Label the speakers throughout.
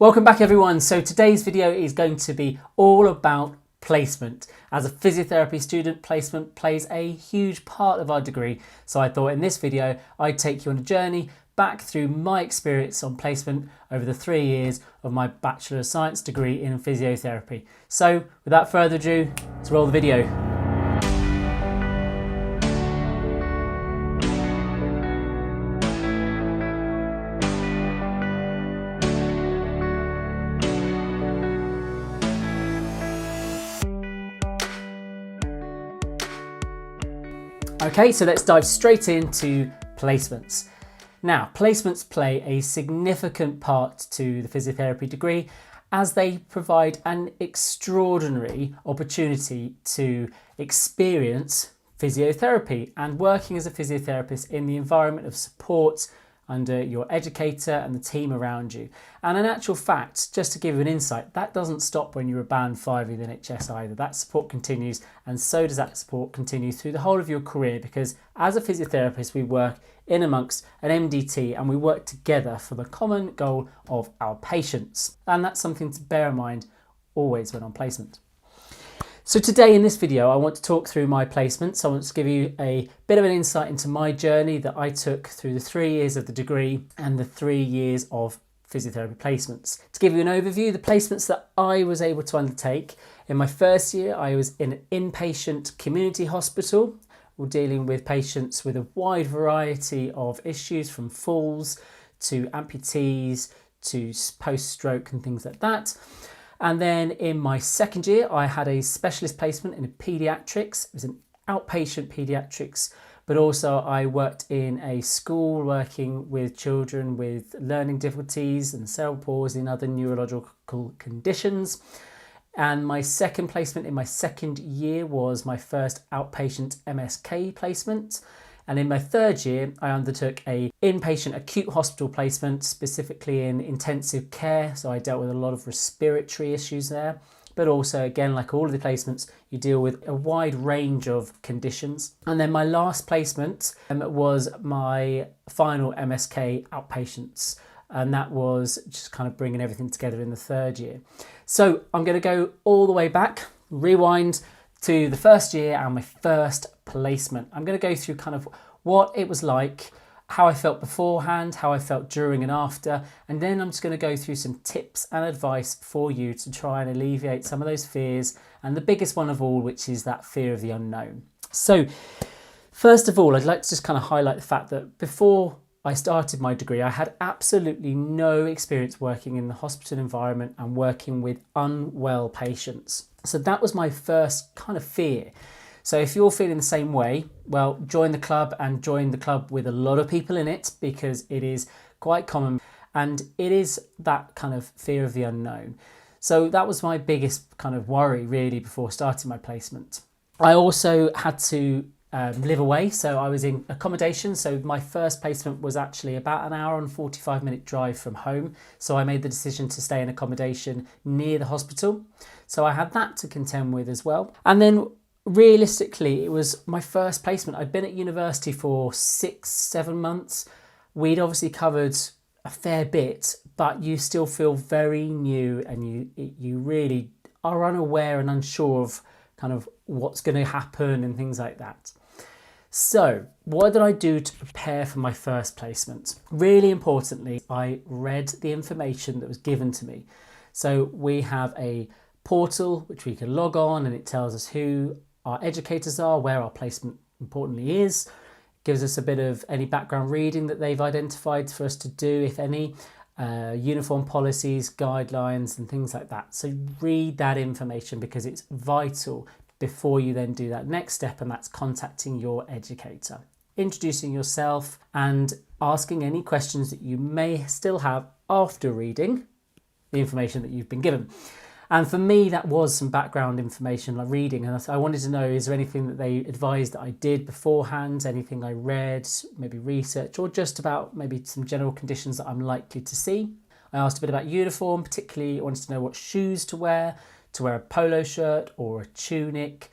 Speaker 1: Welcome back everyone. So today's video is going to be all about placement. As a physiotherapy student, placement plays a huge part of our degree. So I thought in this video, I'd take you on a journey back through my experience on placement over the 3 years of my Bachelor of Science degree in physiotherapy. So without further ado, let's roll the video. Okay, so let's dive straight into placements. Now, placements play a significant part to the physiotherapy degree as they provide an extraordinary opportunity to experience physiotherapy and working as a physiotherapist in the environment of support under your educator and the team around you. And in actual fact, just to give you an insight, that doesn't stop when you're a band 5 in the NHS either. That support continues, and so does that support continue through the whole of your career, because as a physiotherapist we work in amongst an MDT and we work together for the common goal of our patients. And that's something to bear in mind always when on placement. So today in this video, I want to talk through my placements. I want to give you a bit of an insight into my journey that I took through the 3 years of the degree and the 3 years of physiotherapy placements. To give you an overview, the placements that I was able to undertake, in my first year, I was in an inpatient community hospital. We're dealing with patients with a wide variety of issues, from falls to amputees to post-stroke and things like that. And then in my second year, I had a specialist placement in paediatrics. It was an outpatient paediatrics, but also I worked in a school working with children with learning difficulties and cerebral palsy and other neurological conditions. And my second placement in my second year was my first outpatient MSK placement. And in my third year, I undertook a inpatient acute hospital placement, specifically in intensive care. So I dealt with a lot of respiratory issues there. But also, again, like all of the placements, you deal with a wide range of conditions. And then my last placement was my final MSK outpatients. And that was just kind of bringing everything together in the third year. So I'm going to go all the way back, rewind to the first year and my first placement. I'm going to go through kind of what it was like, how I felt beforehand, how I felt during and after, and then I'm just going to go through some tips and advice for you to try and alleviate some of those fears, and the biggest one of all, which is that fear of the unknown. So first of all, I'd like to just kind of highlight the fact that before I started my degree, I had absolutely no experience working in the hospital environment and working with unwell patients. So that was my first kind of fear. So if you're feeling the same way, well, join the club, and join the club with a lot of people in it, because it is quite common and it is that kind of fear of the unknown. So that was my biggest kind of worry really before starting my placement. I also had to live away, so I was in accommodation. So my first placement was actually about an hour and 45-minute drive from home. So I made the decision to stay in accommodation near the hospital. So I had that to contend with as well. And then realistically, it was my first placement. I'd been at university for 6-7 months. We'd obviously covered a fair bit, but you still feel very new, and you really are unaware and unsure of kind of what's going to happen and things like that. So what did I do to prepare for my first placement? Really importantly, I read the information that was given to me. So we have a portal which we can log on, and it tells us who our educators are, where our placement importantly is, gives us a bit of any background reading that they've identified for us to do, if any, uniform policies, guidelines and things like that. So read that information, because it's vital before you then do that next step, and that's contacting your educator, introducing yourself and asking any questions that you may still have after reading the information that you've been given. And for me, that was some background information, like reading, and I wanted to know, is there anything that they advised that I did beforehand, anything I read, maybe research, or just about maybe some general conditions that I'm likely to see. I asked a bit about uniform, particularly I wanted to know what shoes to wear a polo shirt or a tunic,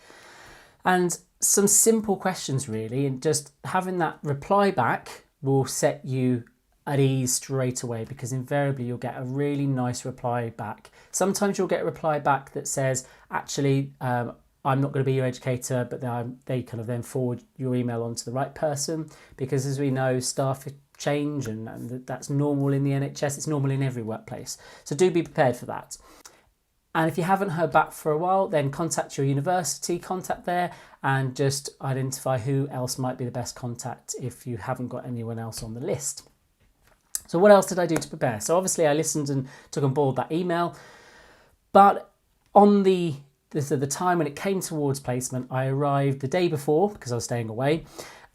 Speaker 1: and some simple questions really, and just having that reply back will set you at ease straight away, because invariably you'll get a really nice reply back. Sometimes you'll get a reply back that says, actually, I'm not going to be your educator, but they kind of then forward your email on to the right person, because as we know, staff change and that's normal in the NHS, it's normal in every workplace. So do be prepared for that. And if you haven't heard back for a while, then contact your university contact there and just identify who else might be the best contact if you haven't got anyone else on the list. So what else did I do to prepare? So obviously I listened and took on board that email, but on the time when it came towards placement, I arrived the day before because I was staying away.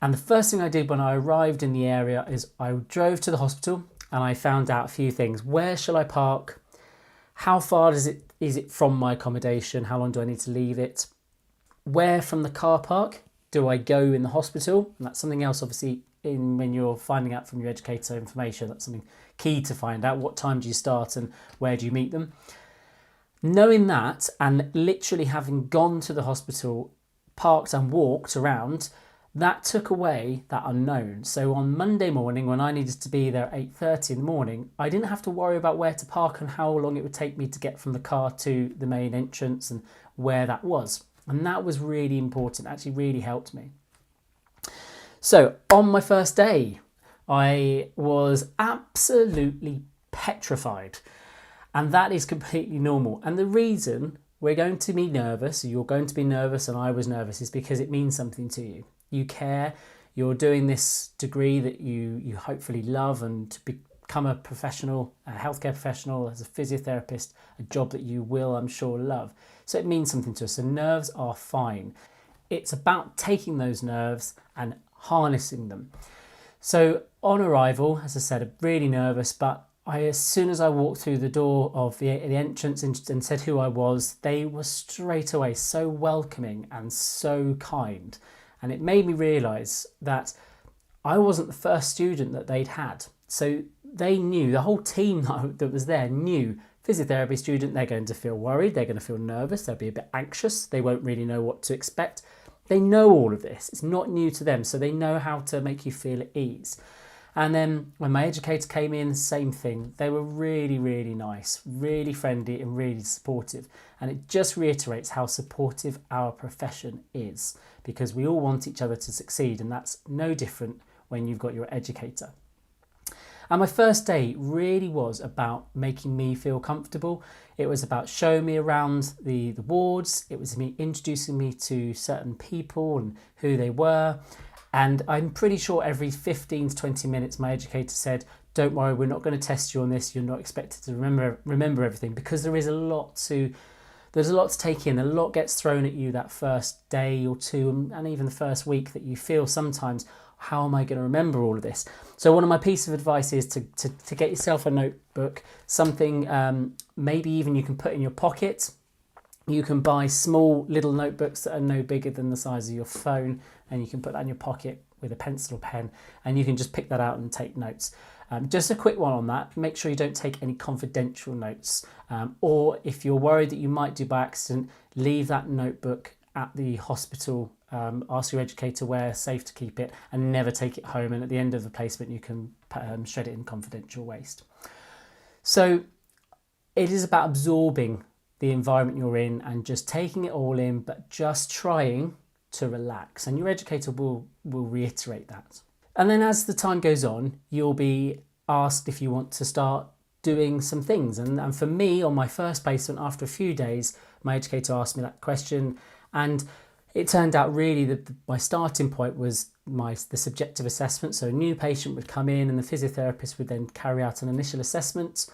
Speaker 1: And the first thing I did when I arrived in the area is I drove to the hospital and I found out a few things. Where shall I park? How far is it from my accommodation? How long do I need to leave it? Where from the car park do I go in the hospital? And that's something else, obviously, when you're finding out from your educator information, that's something key to find out. What time do you start and where do you meet them? Knowing that and literally having gone to the hospital, parked and walked around, that took away that unknown. So on Monday morning, when I needed to be there at 8:30 in the morning, I didn't have to worry about where to park and how long it would take me to get from the car to the main entrance and where that was. And that was really important, actually really helped me. So on my first day, I was absolutely petrified. And that is completely normal. And the reason we're going to be nervous, you're going to be nervous and I was nervous, is because it means something to you. You care, you're doing this degree that you hopefully love, and to become a professional, a healthcare professional as a physiotherapist, a job that you will, I'm sure, love. So it means something to us. So nerves are fine. It's about taking those nerves and harnessing them. So on arrival, as I said, I'm really nervous, but as soon as I walked through the door of the entrance and said who I was, they were straight away so welcoming and so kind. And it made me realise that I wasn't the first student that they'd had. So they knew, the whole team that was there knew, physiotherapy student, they're going to feel worried, they're going to feel nervous, they'll be a bit anxious, they won't really know what to expect. They know all of this, it's not new to them, so they know how to make you feel at ease. And then when my educator came in, same thing. They were really, really nice, really friendly and really supportive. And it just reiterates how supportive our profession is, because we all want each other to succeed, and that's no different when you've got your educator. And my first day really was about making me feel comfortable. It was about showing me around the wards. It was me introducing me to certain people and who they were. And I'm pretty sure every 15 to 20 minutes, my educator said, don't worry, we're not going to test you on this. You're not expected to remember everything, because there's a lot to take in. A lot gets thrown at you that first day or two, and even the first week, that you feel sometimes, how am I going to remember all of this? So one of my pieces of advice is to get yourself a notebook, something maybe even you can put in your pocket. You can buy small little notebooks that are no bigger than the size of your phone, and you can put that in your pocket with a pencil or pen, and you can just pick that out and take notes. Just a quick one on that, make sure you don't take any confidential notes, or if you're worried that you might do by accident, leave that notebook at the hospital, ask your educator where safe to keep it, and never take it home, and at the end of the placement you can shred it in confidential waste. So it is about absorbing the environment you're in and just taking it all in, but just trying to relax, and your educator will reiterate that. And then as the time goes on, you'll be asked if you want to start doing some things. And for me, on my first placement, after a few days, my educator asked me that question, and it turned out really that my starting point was the subjective assessment. So a new patient would come in and the physiotherapist would then carry out an initial assessment,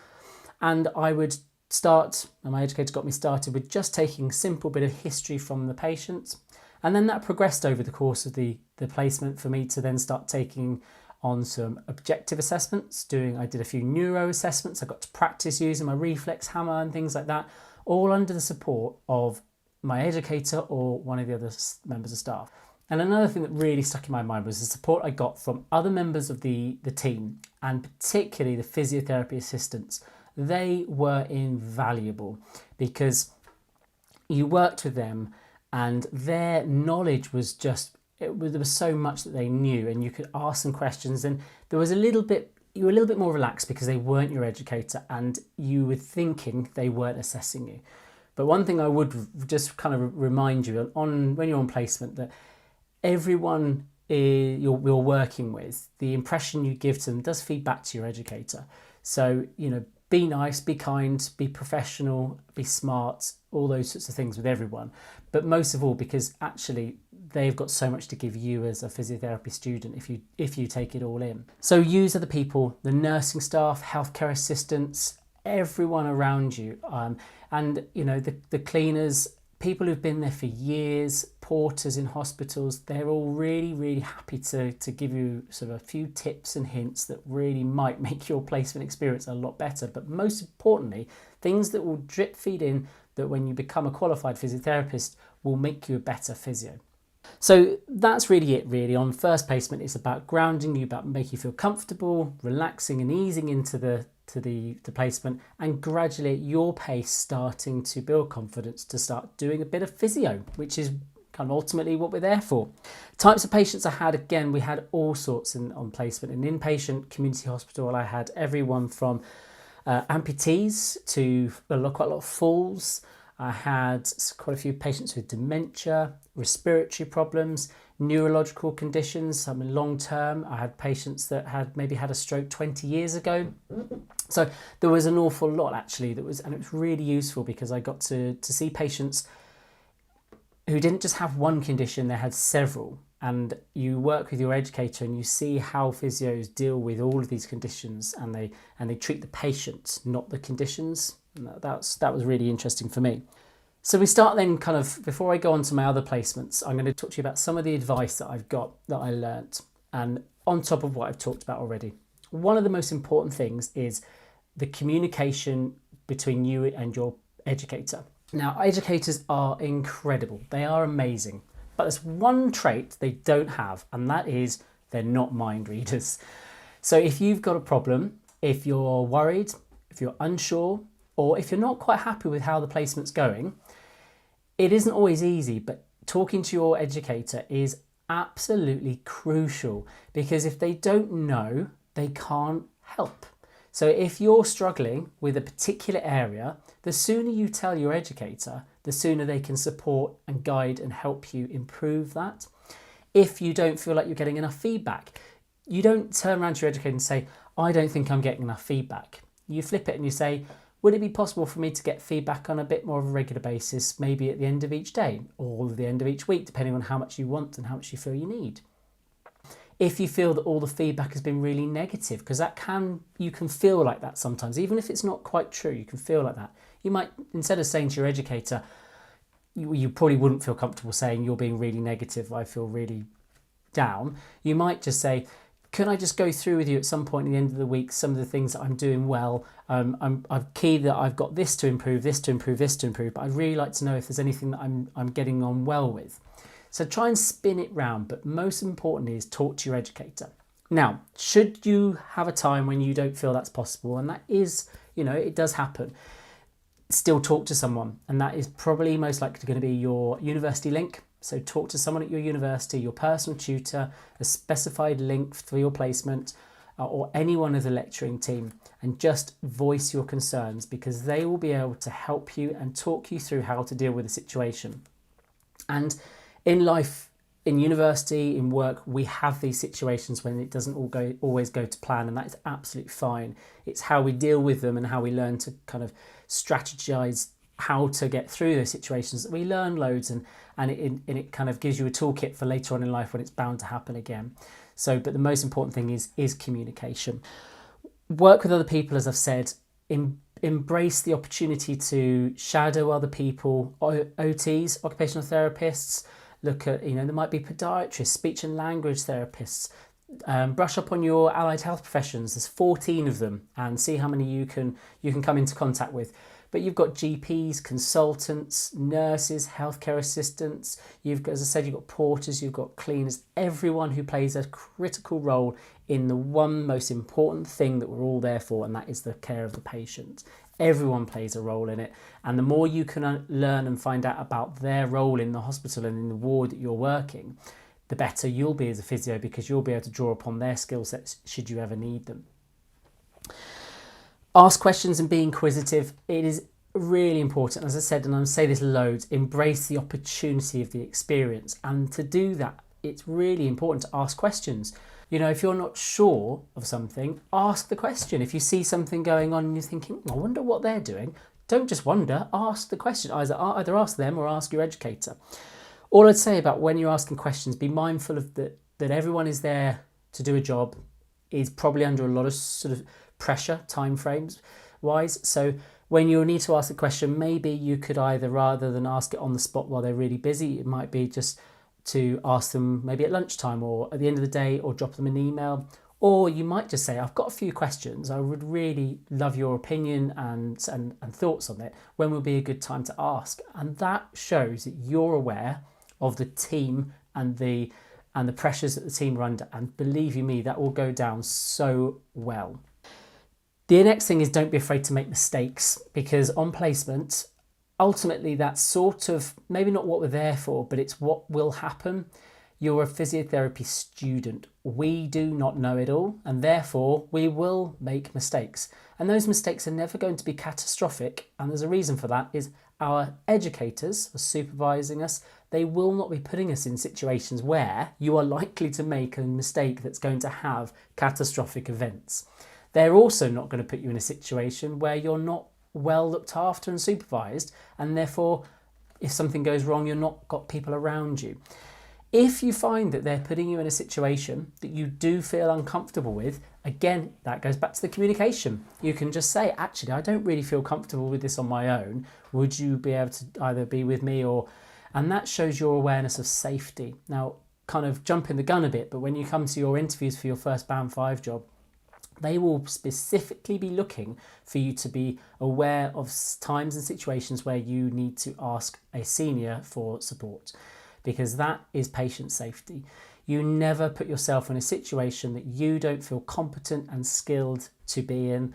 Speaker 1: and I would start, and my educator got me started with just taking a simple bit of history from the patient. And then that progressed over the course of the placement for me to then start taking on some objective assessments. I did a few neuro assessments. I got to practice using my reflex hammer and things like that, all under the support of my educator or one of the other members of staff. And another thing that really stuck in my mind was the support I got from other members of the team, and particularly the physiotherapy assistants. They were invaluable because you worked with them and their knowledge was there was so much that they knew, and you could ask them questions, and there was a little bit you were a little bit more relaxed because they weren't your educator and you were thinking they weren't assessing you. But one thing I would just kind of remind you on when you're on placement, that everyone you're working with, the impression you give to them does feed back to your educator. So, be nice, be kind, be professional, be smart, all those sorts of things with everyone. But most of all, because actually they've got so much to give you as a physiotherapy student if you take it all in. So use other people, the nursing staff, healthcare assistants, everyone around you, and the cleaners, people who've been there for years, porters in hospitals, they're all really, really happy to give you sort of a few tips and hints that really might make your placement experience a lot better. But most importantly, things that will drip feed in, that when you become a qualified physiotherapist will make you a better physio. So that's really it, really. On first placement, it's about grounding you, about making you feel comfortable, relaxing and easing into the placement, and gradually at your pace starting to build confidence to start doing a bit of physio, which is kind of ultimately what we're there for. Types of patients I had, again, we had all sorts on placement. In inpatient community hospital, I had everyone from amputees to quite a lot of falls. I had quite a few patients with dementia, respiratory problems, neurological conditions. I mean, long term, I had patients that had maybe had a stroke 20 years ago. So there was an awful lot actually and it was really useful because I got to see patients who didn't just have one condition, they had several. And you work with your educator and you see how physios deal with all of these conditions, and they treat the patient, not the conditions. And that was really interesting for me. So we start then kind of, before I go on to my other placements, I'm going to talk to you about some of the advice that I've got, that I learnt, and on top of what I've talked about already. One of the most important things is the communication between you and your educator. Now, educators are incredible. They are amazing. But there's one trait they don't have, and that is they're not mind readers. So if you've got a problem, if you're worried, if you're unsure, or if you're not quite happy with how the placement's going, it isn't always easy, but talking to your educator is absolutely crucial, because if they don't know, they can't help. So if you're struggling with a particular area, the sooner you tell your educator, the sooner they can support and guide and help you improve that. If you don't feel like you're getting enough feedback, you don't turn around to your educator and say, I don't think I'm getting enough feedback. You flip it and you say, would it be possible for me to get feedback on a bit more of a regular basis, maybe at the end of each day or the end of each week, depending on how much you want and how much you feel you need? If you feel that all the feedback has been really negative, because you can feel like that sometimes, even if it's not quite true, you can feel like that. You might, instead of saying to your educator, you probably wouldn't feel comfortable saying you're being really negative, I feel really down. You might just say, can I just go through with you at some point at the end of the week some of the things that I'm doing well? I've keyed that I've got this to improve, this to improve, this to improve, but I'd really like to know if there's anything that I'm getting on well with. So try and spin it round, but most importantly is talk to your educator. Now, should you have a time when you don't feel that's possible, and that is, it does happen, still talk to someone, and that is probably most likely going to be your university link. So talk to someone at your university, your personal tutor, a specified link for your placement, or anyone of the lecturing team, and just voice your concerns, because they will be able to help you and talk you through how to deal with the situation. And in life, in university, in work, we have these situations when it doesn't always go to plan, and that is absolutely fine. It's how we deal with them and how we learn to kind of strategize how to get through those situations that we learn loads, and it kind of gives you a toolkit for later on in life when it's bound to happen again. So, but the most important thing is communication. Work with other people, as I've said. Embrace the opportunity to shadow other people, OTs, occupational therapists. Look at, there might be podiatrists, speech and language therapists. Brush up on your allied health professions. There's 14 of them, and see how many you can come into contact with. But you've got GPs, consultants, nurses, healthcare assistants. As I said, you've got porters, you've got cleaners, everyone who plays a critical role in the one most important thing that we're all there for, and that is the care of the patient. Everyone plays a role in it, and the more you can learn and find out about their role in the hospital and in the ward that you're working, the better you'll be as a physio, because you'll be able to draw upon their skill sets should you ever need them. Ask questions and be inquisitive. It is really important. As I said, and I say this loads, embrace the opportunity of the experience. And to do that, it's really important to ask questions. You know, if you're not sure of something, ask the question. If you see something going on and you're thinking, I wonder what they're doing, don't just wonder, ask the question. Either ask them or ask your educator. All I'd say about when you're asking questions, be mindful of that everyone is there to do a job, is probably under a lot of sort of pressure, time frames wise. So when you need to ask a question, maybe you could either, rather than ask it on the spot while they're really busy, it might be just to ask them maybe at lunchtime or at the end of the day, or drop them an email. Or you might just say, I've got a few questions. I would really love your opinion and thoughts on it. When will be a good time to ask? And that shows that you're aware of the team and the pressures that the team are under. And believe you me, that will go down so well. The next thing is, don't be afraid to make mistakes, because on placement, ultimately that's sort of maybe not what we're there for, but it's what will happen. You're a physiotherapy student. We do not know it all, and therefore we will make mistakes. And those mistakes are never going to be catastrophic. And there's a reason for that, is our educators are supervising us. They will not be putting us in situations where you are likely to make a mistake that's going to have catastrophic events. They're also not going to put you in a situation where you're not well looked after and supervised, and therefore if something goes wrong, you're not got people around you. If you find that they're putting you in a situation that you do feel uncomfortable with, again, that goes back to the communication. You can just say, actually, I don't really feel comfortable with this on my own. Would you be able to either be with me or... And that shows your awareness of safety. Now, kind of jumping the gun a bit, but when you come to your interviews for your first Band 5 job, they will specifically be looking for you to be aware of times and situations where you need to ask a senior for support, because that is patient safety. You never put yourself in a situation that you don't feel competent and skilled to be in.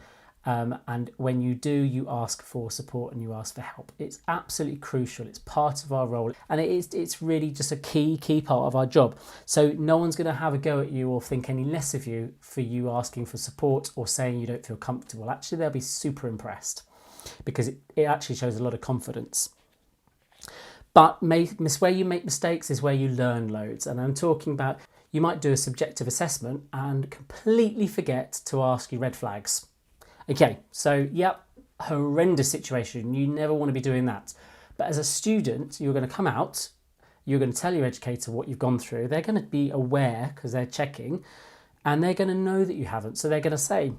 Speaker 1: And when you do, you ask for support and you ask for help. It's absolutely crucial. It's part of our role, and it's really just a key part of our job. So no one's going to have a go at you or think any less of you for you asking for support or saying you don't feel comfortable. Actually, they'll be super impressed, because it actually shows a lot of confidence. But where you make mistakes is where you learn loads. And I'm talking about, you might do a subjective assessment and completely forget to ask your red flags. Okay, so yep, horrendous situation. You never want to be doing that. But as a student, you're going to come out, you're going to tell your educator what you've gone through. They're going to be aware because they're checking, and they're going to know that you haven't. So they're going to say,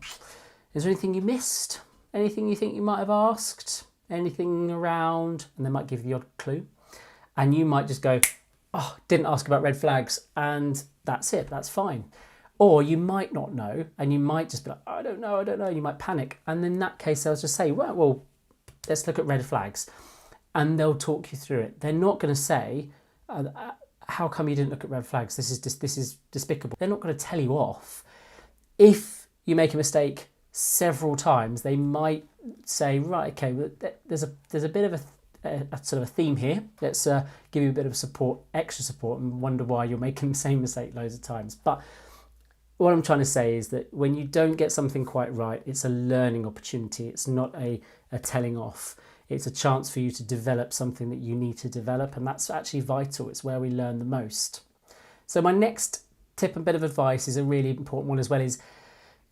Speaker 1: is there anything you missed? Anything you think you might have asked? Anything around? And they might give you the odd clue. And you might just go, oh, didn't ask about red flags, and that's it, that's fine. Or you might not know, and you might just be like, I don't know, you might panic. And in that case, they'll just say, well, let's look at red flags. And they'll talk you through it. They're not going to say, how come you didn't look at red flags? This is despicable. They're not going to tell you off. If you make a mistake several times, they might say, right, okay, well, there's a bit of a sort of a theme here. Let's give you a bit of support, extra support, and wonder why you're making the same mistake loads of times. But what I'm trying to say is that when you don't get something quite right, it's a learning opportunity. It's not a telling off. It's a chance for you to develop something that you need to develop, and that's actually vital. It's where we learn the most. So my next tip and bit of advice is a really important one as well, is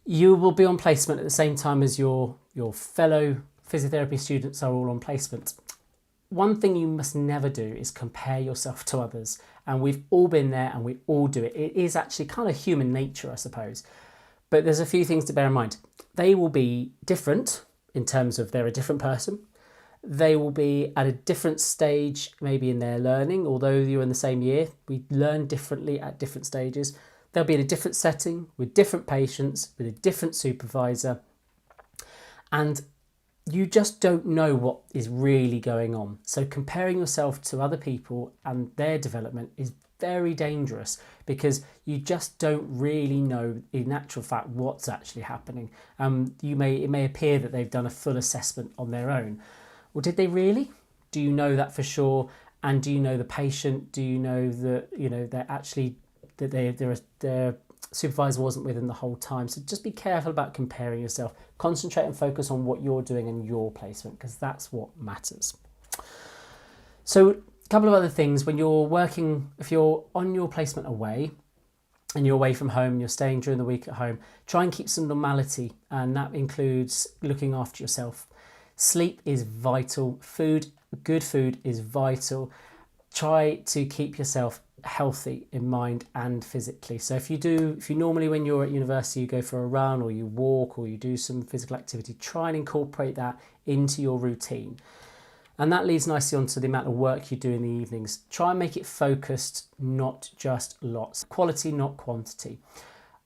Speaker 1: you will be on placement at the same time as your fellow physiotherapy students are all on placement. One thing you must never do is compare yourself to others. And we've all been there and we all do it. It is actually kind of human nature, I suppose. But there's a few things to bear in mind. They will be different in terms of they're a different person. They will be at a different stage, maybe in their learning, although you're in the same year. We learn differently at different stages. They'll be in a different setting, with different patients, with a different supervisor. And you just don't know what is really going on. So comparing yourself to other people and their development is very dangerous, because you just don't really know in actual fact what's actually happening. It may appear that they've done a full assessment on their own. Well, did they really? Do you know that for sure? And do you know the patient? Do you know that they're actually that they're supervisor wasn't with them the whole time. So just be careful about comparing yourself. Concentrate and focus on what you're doing in your placement, because that's what matters. So a couple of other things when you're working, if you're on your placement away and you're away from home, you're staying during the week at home, try and keep some normality, and that includes looking after yourself. Sleep is vital. Good food is vital. Try to keep yourself healthy in mind and physically. So if you normally, when you're at university, you go for a run or you walk or you do some physical activity, try and incorporate that into your routine. And that leads nicely onto the amount of work you do in the evenings. Try and make it focused, not just lots. Quality, not quantity.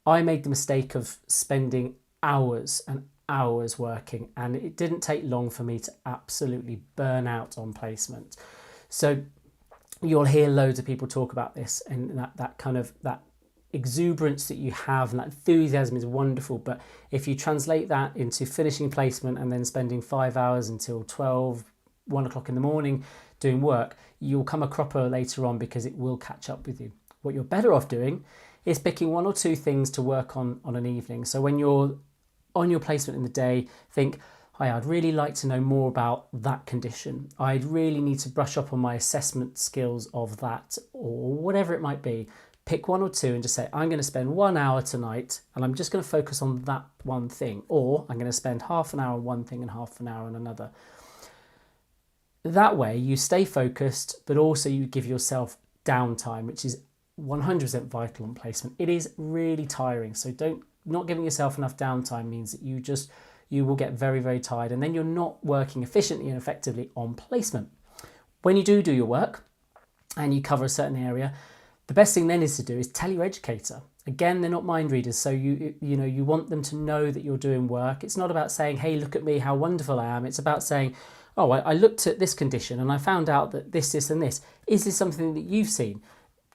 Speaker 1: I made the mistake of spending hours and hours working, and it didn't take long for me to absolutely burn out on placement. So you'll hear loads of people talk about this, and that exuberance that you have and that enthusiasm is wonderful. But if you translate that into finishing placement and then spending 5 hours until 12, 1 o'clock in the morning doing work, you'll come a cropper later on, because it will catch up with you. What you're better off doing is picking 1 or 2 things to work on an evening. So when you're on your placement in the day, think, hi, I'd really like to know more about that condition. I'd really need to brush up on my assessment skills of that, or whatever it might be. Pick 1 or 2 and just say, I'm going to spend 1 hour tonight and I'm just going to focus on that one thing, or I'm going to spend half an hour on one thing and half an hour on another. That way you stay focused, but also you give yourself downtime, which is 100% vital on placement. It is really tiring, so not giving yourself enough downtime means that you will get very, very tired, and then you're not working efficiently and effectively on placement. When you do your work and you cover a certain area, the best thing then is to do is tell your educator. Again, they're not mind readers, so you want them to know that you're doing work. It's not about saying, hey, look at me, how wonderful I am. It's about saying, oh, I looked at this condition and I found out that this and this. Is this something that you've seen?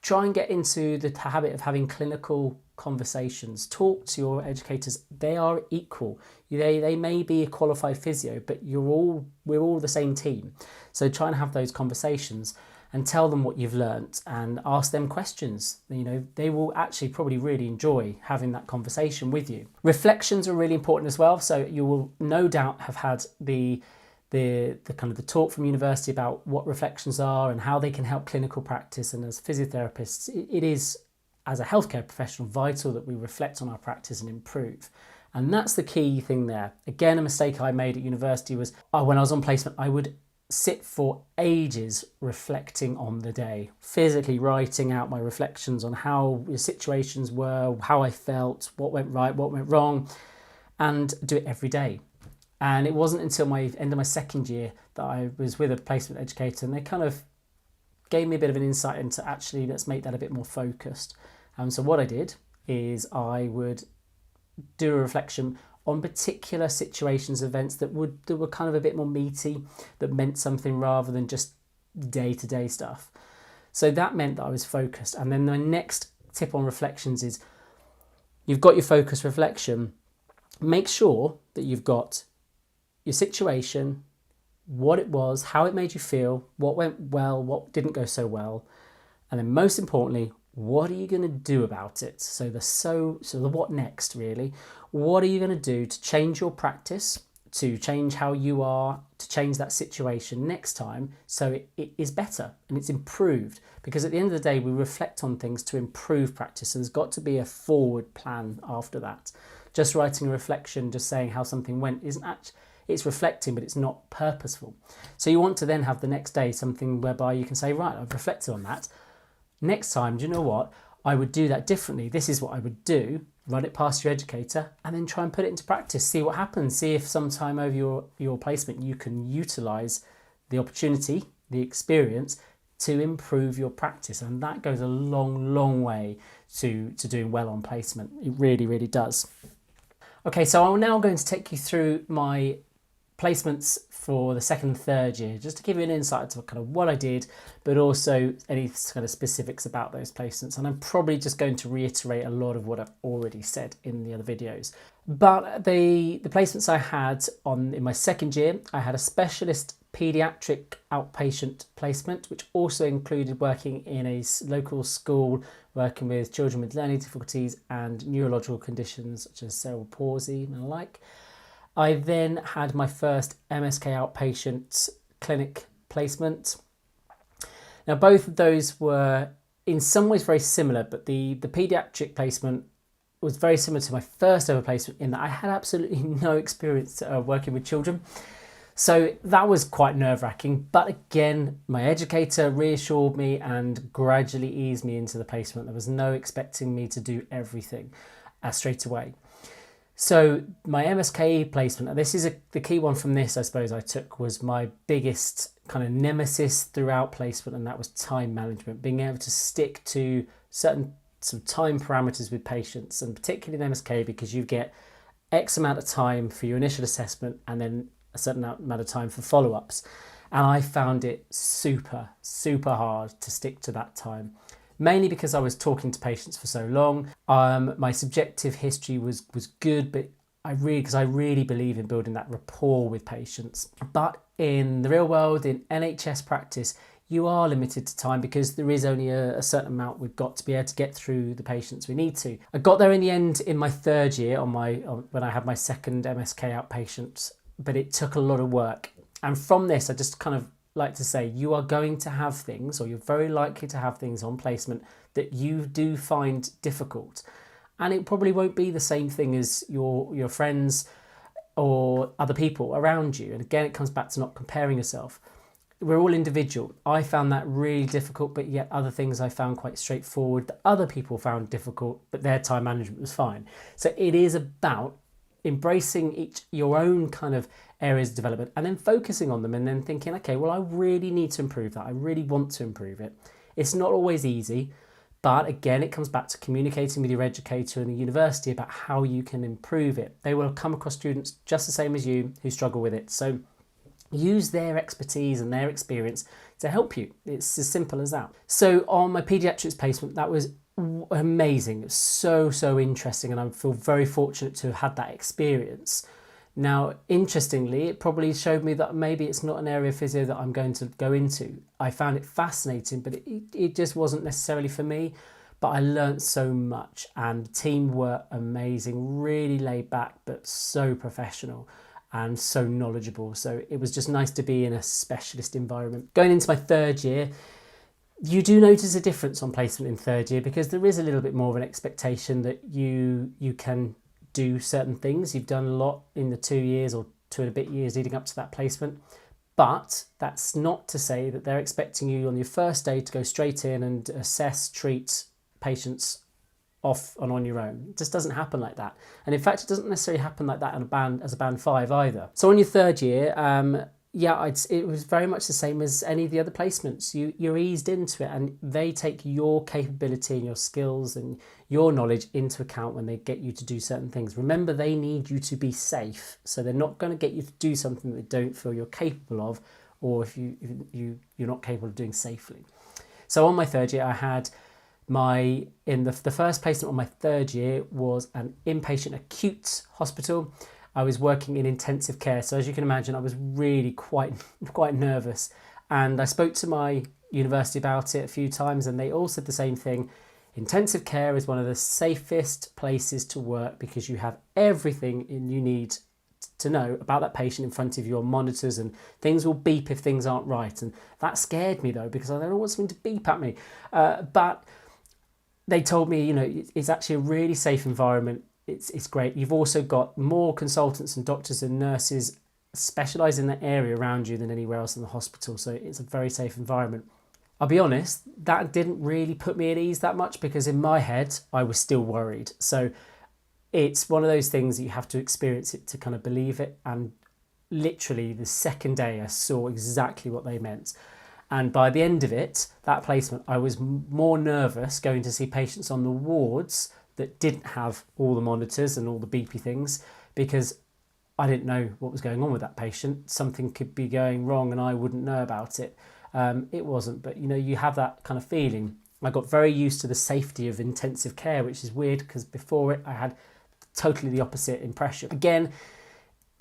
Speaker 1: Try and get into the habit of having clinical conversations. Talk to your educators. They are equal. They may be a qualified physio, but we're all the same team. So try and have those conversations and tell them what you've learnt and ask them questions. They will actually probably really enjoy having that conversation with you. Reflections are really important as well. So you will no doubt have had the talk from university about what reflections are and how they can help clinical practice. And as physiotherapists, it is, as a healthcare professional, vital that we reflect on our practice and improve. And that's the key thing there. Again, a mistake I made at university was when I was on placement, I would sit for ages reflecting on the day, physically writing out my reflections on how the situations were, how I felt, what went right, what went wrong, and do it every day. And it wasn't until my end of my second year that I was with a placement educator, and they kind of gave me a bit of an insight into, actually, let's make that a bit more focused. So what I did is I would do a reflection on particular situations, events that were kind of a bit more meaty, that meant something rather than just day-to-day stuff. So that meant that I was focused. And then the next tip on reflections is, you've got your focus reflection. Make sure that you've got your situation, what it was, how it made you feel, what went well, what didn't go so well, and then most importantly, what are you going to do about it? So the what next, really. What are you going to do to change your practice, to change how you are, to change that situation next time so it is better and it's improved? Because at the end of the day, we reflect on things to improve practice. So there's got to be a forward plan after that. Just writing a reflection, just saying how something went, it's reflecting, but it's not purposeful. So you want to then have the next day something whereby you can say, right, I've reflected on that. Next time, do you know what? I would do that differently. This is what I would do. Run it past your educator and then try and put it into practice. See what happens. See if sometime over your placement you can utilise the opportunity, the experience to improve your practice. And that goes a long, long way to doing well on placement. It really, really does. Okay, so I'm now going to take you through my placements for the second and third year, just to give you an insight to kind of what I did, but also any kind of specifics about those placements. And I'm probably just going to reiterate a lot of what I've already said in the other videos. But the placements I had in my second year, I had a specialist paediatric outpatient placement, which also included working in a local school, working with children with learning difficulties and neurological conditions such as cerebral palsy and the like. I then had my first MSK outpatient clinic placement. Now, both of those were in some ways very similar, but the paediatric placement was very similar to my first ever placement in that I had absolutely no experience working with children. So that was quite nerve-wracking, but again, my educator reassured me and gradually eased me into the placement. There was no expecting me to do everything straight away. So my MSK placement, and this is the key one from this, I suppose, I took was my biggest kind of nemesis throughout placement, and that was time management, being able to stick to certain time parameters with patients, and particularly in MSK because you get X amount of time for your initial assessment and then a certain amount of time for follow-ups. And I found it super hard to stick to that time, mainly because I was talking to patients for so long. My subjective history was good, but I really believe in building that rapport with patients. But in the real world, in NHS practice, you are limited to time because there is only a certain amount we've got to be able to get through the patients we need to. I got there in the end in my third year when I had my second MSK outpatient, but it took a lot of work. And from this, I just kind of like to say, you are going to have things, or you're very likely to have things on placement that you do find difficult. And it probably won't be the same thing as your friends or other people around you. And again, it comes back to not comparing yourself. We're all individual. I found that really difficult, but yet other things I found quite straightforward that other people found difficult, but their time management was fine. So it is about embracing your own kind of areas of development and then focusing on them and then thinking, okay, well, I really need to improve that. I really want to improve it. It's not always easy, but again, it comes back to communicating with your educator and the university about how you can improve it. They will come across students just the same as you who struggle with it. So use their expertise and their experience to help you. It's as simple as that. So on my paediatrics placement, that was amazing. It was so interesting, and I feel very fortunate to have had that experience. Now, interestingly, it probably showed me that maybe it's not an area of physio that I'm going to go into. I found it fascinating, but it just wasn't necessarily for me. But I learned so much, and the team were amazing, really laid back, but so professional and so knowledgeable. So it was just nice to be in a specialist environment. Going into my third year, you do notice a difference on placement in third year because there is a little bit more of an expectation that you can do certain things. You've done a lot in the 2 years or 2 and a bit years leading up to that placement. But that's not to say that they're expecting you on your first day to go straight in and assess, treat patients off and on your own. It just doesn't happen like that. And in fact, it doesn't necessarily happen like that as a band 5 either. So on your third year, it was very much the same as any of the other placements. You're eased into it, and they take your capability and your skills and your knowledge into account when they get you to do certain things. Remember, they need you to be safe, so they're not going to get you to do something that they don't feel you're capable of, or if you're not capable of doing safely. So on my third year, I had the first placement on my third year was an inpatient acute hospital. I was working in intensive care, so as you can imagine, I was really quite nervous. And I spoke to my university about it a few times, and they all said the same thing. Intensive care is one of the safest places to work because you have everything you need to know about that patient in front of you on monitors, and things will beep if things aren't right. And that scared me though, because I don't want something to beep at me. But they told me, it's actually a really safe environment. It's great. You've also got more consultants and doctors and nurses specialise in that area around you than anywhere else in the hospital. So it's a very safe environment. I'll be honest, that didn't really put me at ease that much because in my head, I was still worried. So it's one of those things that you have to experience it to kind of believe it. And literally the second day, I saw exactly what they meant. And by the end of it, that placement, I was more nervous going to see patients on the wards that didn't have all the monitors and all the beepy things because I didn't know what was going on with that patient. Something could be going wrong and I wouldn't know about it. It wasn't, but you have that kind of feeling. I got very used to the safety of intensive care, which is weird because before it I had totally the opposite impression. Again,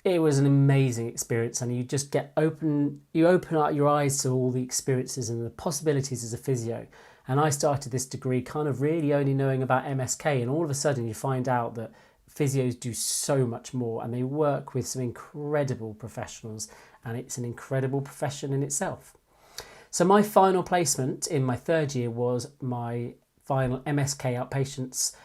Speaker 1: it was an amazing experience, and you just you open up your eyes to all the experiences and the possibilities as a physio. And I started this degree kind of really only knowing about MSK, and all of a sudden you find out that physios do so much more, and they work with some incredible professionals, and it's an incredible profession in itself. So my final placement in my third year was my final MSK Outpatients,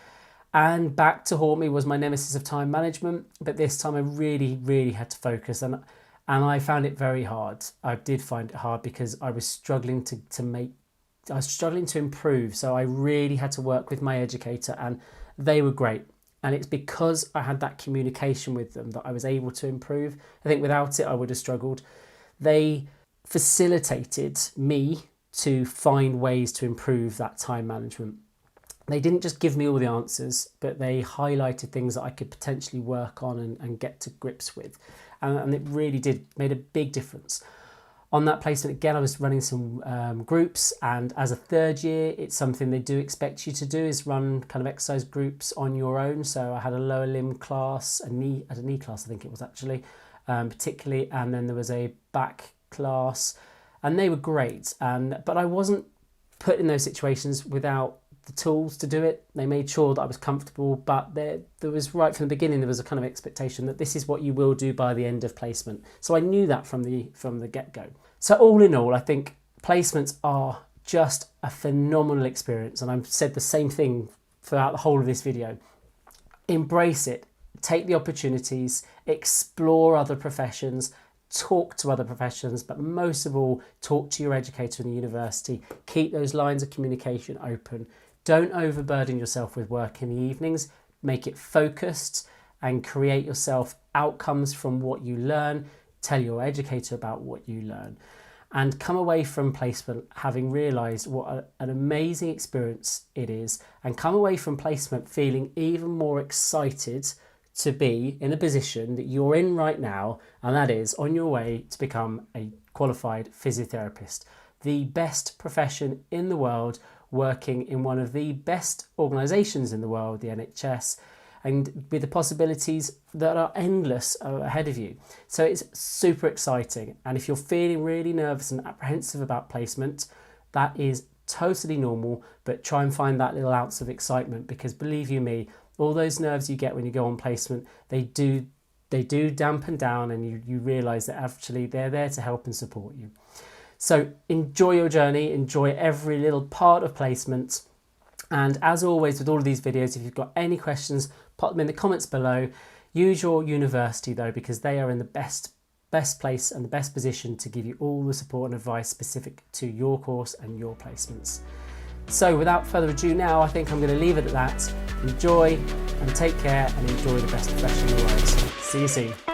Speaker 1: and back to haunt me was my nemesis of time management, but this time I really had to focus, and I found it very hard. I did find it hard because I was struggling to improve, so I really had to work with my educator, and they were great. And it's because I had that communication with them that I was able to improve. I think without it, I would have struggled. They facilitated me to find ways to improve that time management. They didn't just give me all the answers, but they highlighted things that I could potentially work on and get to grips with. And it really made a big difference. On that placement, again, I was running some groups, and as a third year, it's something they do expect you to do, is run kind of exercise groups on your own. So I had a lower limb class, a knee class, I think it was actually, particularly, and then there was a back class, and they were great. But I wasn't put in those situations without the tools to do it. They made sure that I was comfortable, but there was, right from the beginning, there was a kind of expectation that this is what you will do by the end of placement. So I knew that from the get-go. So all in all, I think placements are just a phenomenal experience, and I've said the same thing throughout the whole of this video. Embrace it, take the opportunities, explore other professions, talk to other professions, but most of all, talk to your educator in the university. Keep those lines of communication open. Don't overburden yourself with work in the evenings. Make it focused and create yourself outcomes from what you learn. Tell your educator about what you learn, and come away from placement having realised what an amazing experience it is, and come away from placement feeling even more excited to be in a position that you're in right now, and that is on your way to become a qualified physiotherapist, the best profession in the world, working in one of the best organisations in the world, the NHS, and with the possibilities that are endless ahead of you. So it's super exciting, and if you're feeling really nervous and apprehensive about placement, that is totally normal, but try and find that little ounce of excitement, because believe you me, all those nerves you get when you go on placement, they do dampen down, and you realise that actually they're there to help and support you. So enjoy your journey, enjoy every little part of placement. And as always with all of these videos, if you've got any questions, pop them in the comments below. Use your university though, because they are in the best place and the best position to give you all the support and advice specific to your course and your placements. So without further ado now, I think I'm going to leave it at that. Enjoy and take care, and enjoy the best professional lives. See you soon.